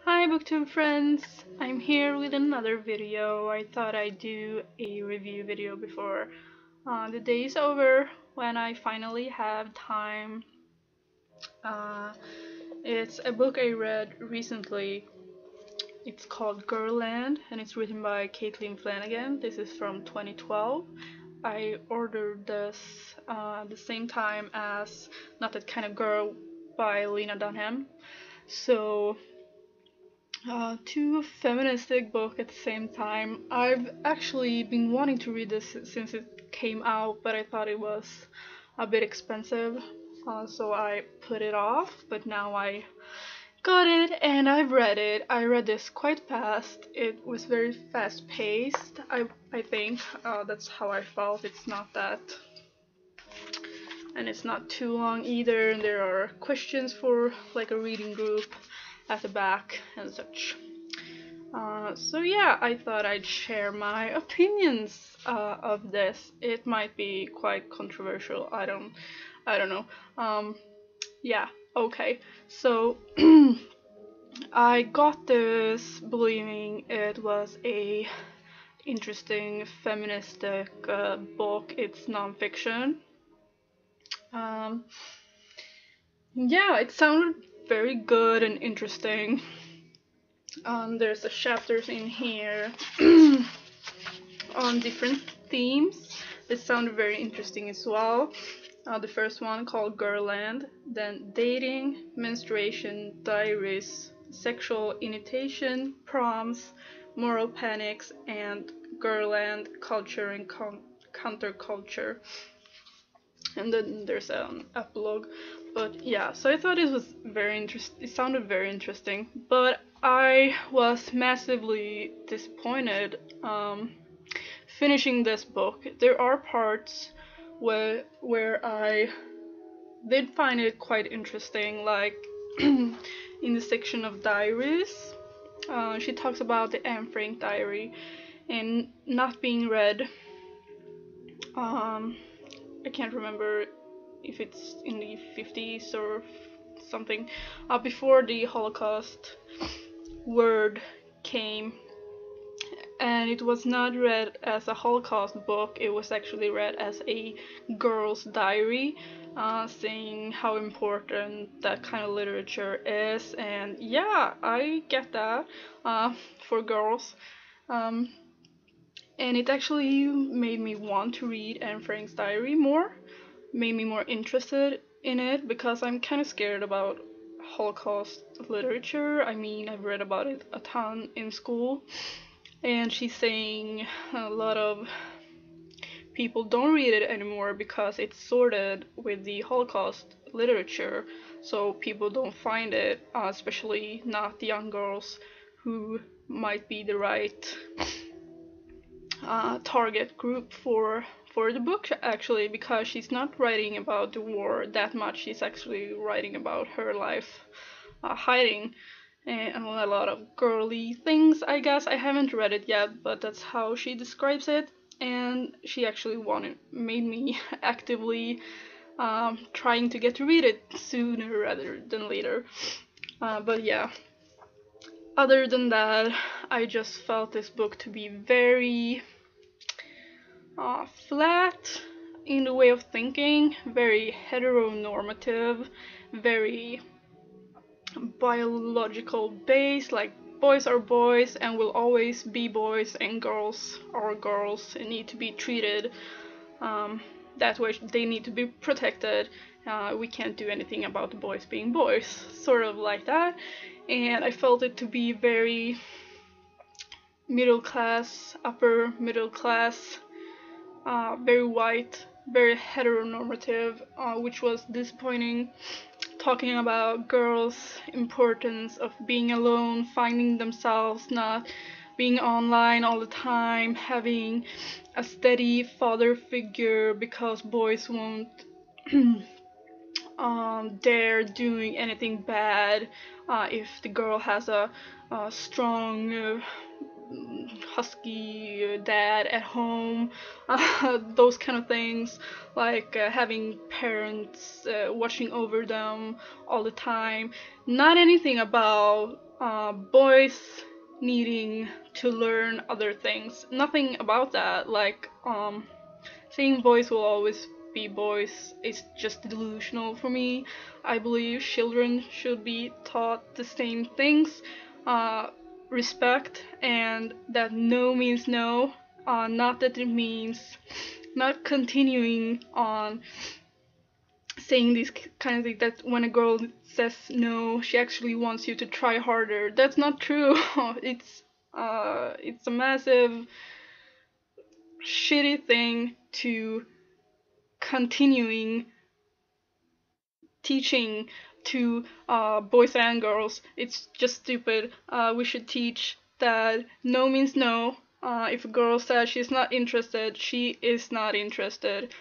Hi Booktube friends! I'm here with another video. I thought I'd do a review video before the day is over when I finally have time. Uh, it's a book I read recently. It's called Girlland and it's written by Caitlin Flanagan. This is from 2012. I ordered this at the same time as Not That Kind of Girl by Lena Dunham. So two feministic book at the same time. I've actually been wanting to read this since it came out, but I thought it was a bit expensive, so I put it off. But now I got it and I've read it. I read this quite fast. It was very fast paced. I think that's how I felt. It's not that, and it's not too long either. And there are questions for like a reading group at the back and such. So yeah, I thought I'd share my opinions of this. It might be quite controversial. I don't know. Yeah. Okay. So I got this believing it was a interesting feministic book. It's nonfiction. Um, yeah, it sounded very good and interesting. There's a chapters in here on different themes. This sounded very interesting as well. The first one called Girlland, then dating, menstruation, diaries, sexual initiation, proms, moral panics, and Girlland culture and counterculture. And then there's an epilogue. But yeah, so I thought it was very interesting. It sounded very interesting, but I was massively disappointed finishing this book. There are parts where I did find it quite interesting, like in the section of diaries. She talks about the Anne Frank diary and not being read. I can't remember if it's in the 50s or something, before the Holocaust word came, and it was not read as a Holocaust book. It was actually read as a girl's diary, saying how important that kind of literature is. And yeah, I get that, for girls. Um, and it actually made me want to read Anne Frank's diary more, made me more interested in it, because I'm kind of scared about Holocaust literature. I mean, I've read about it a ton in school, and she's saying a lot of people don't read it anymore because it's sorted with the Holocaust literature, so people don't find it, especially not the young girls who might be the right target group for the book, actually, because she's not writing about the war that much. She's actually writing about her life hiding and a lot of girly things, I guess. I haven't read it yet, but that's how she describes it, and she actually made me actively trying to get to read it sooner rather than later. But yeah, other than that, I just felt this book to be very flat in the way of thinking, very heteronormative, very biological based, like boys are boys and will always be boys, and girls are girls and need to be treated that way. They need to be protected. We can't do anything about the boys being boys, sort of like that. And I felt it to be very middle class, upper middle class, very white, very heteronormative, which was disappointing. Talking about girls' importance of being alone, finding themselves, not being online all the time, having a steady father figure, because boys won't dare doing anything bad if the girl has a strong husky dad at home, those kind of things, like having parents watching over them all the time. Not anything about boys needing to learn other things. Nothing about that. Like, saying boys will always be boys is just delusional for me. I believe children should be taught the same things, uh, respect, and that no means no. Not that it means not continuing on saying these kind of things, that when a girl says no, she actually wants you to try harder. That's not true. It's a massive shitty thing to continuing teaching to boys and girls. It's just stupid. We should teach that no means no. If a girl says she's not interested, she is not interested.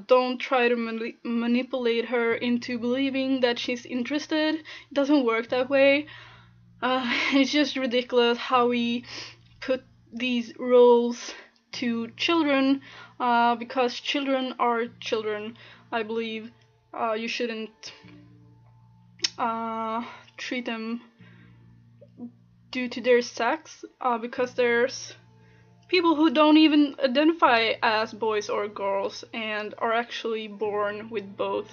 Don't try to manipulate her into believing that she's interested. It doesn't work that way. It's just ridiculous how we put these roles to children, because children are children. I believe you shouldn't treat them due to their sex, because there's people who don't even identify as boys or girls and are actually born with both.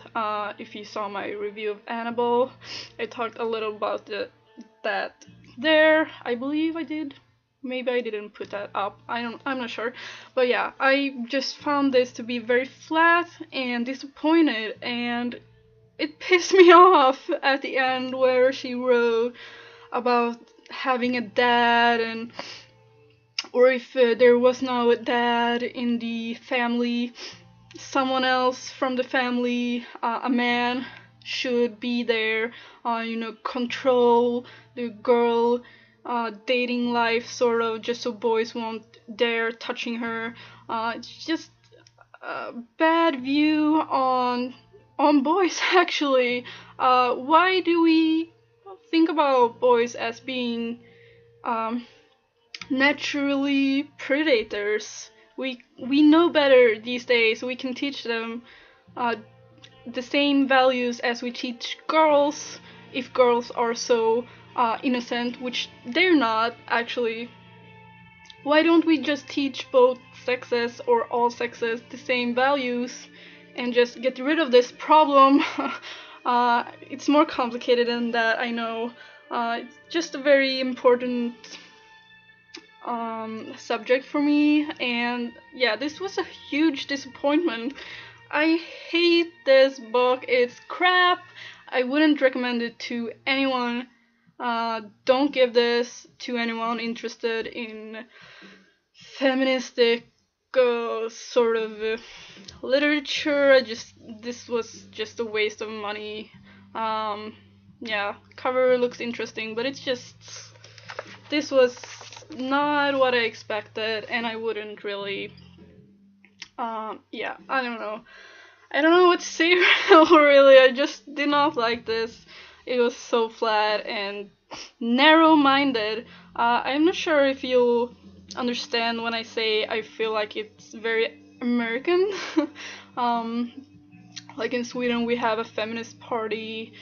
If you saw my review of Annabelle, I talked a little about that there. I believe I did. Maybe I didn't put that up. I'm not sure. But yeah, I just found this to be very flat and disappointed, and it pissed me off at the end where she wrote about having a dad, and or if there was no dad in the family, someone else from the family, a man, should be there, control the girl dating life, sort of, just so boys won't dare touching her. It's just a bad view on boys, actually. Why do we think about boys as being naturally predators? We know better these days. We can teach them the same values as we teach girls, if girls are so innocent, which they're not, actually. Why don't we just teach both sexes, or all sexes, the same values and just get rid of this problem? It's more complicated than that, I know. It's just a very important subject for me, and yeah, this was a huge disappointment. I hate this book. It's crap. I wouldn't recommend it to anyone. Don't give this to anyone interested in feministic sort of literature. This was just a waste of money. Yeah, cover looks interesting, but this was not what I expected, and I wouldn't really. Yeah, I don't know. I don't know what to say. Really, I just did not like this. It was so flat and narrow-minded. I'm not sure if you'll understand when I say I feel like it's very American. Like in Sweden, we have a feminist party,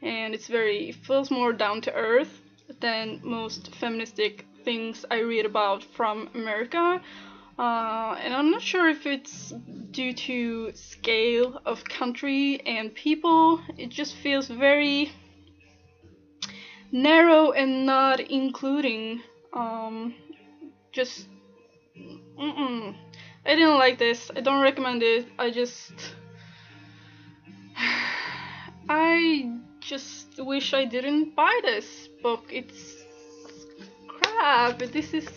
and it feels more down to earth than most feministic things I read about from America. And I'm not sure if it's due to scale of country and people. It just feels very narrow and not including. Just I didn't like this. I don't recommend it. I just wish I didn't buy this book. It's crap. This is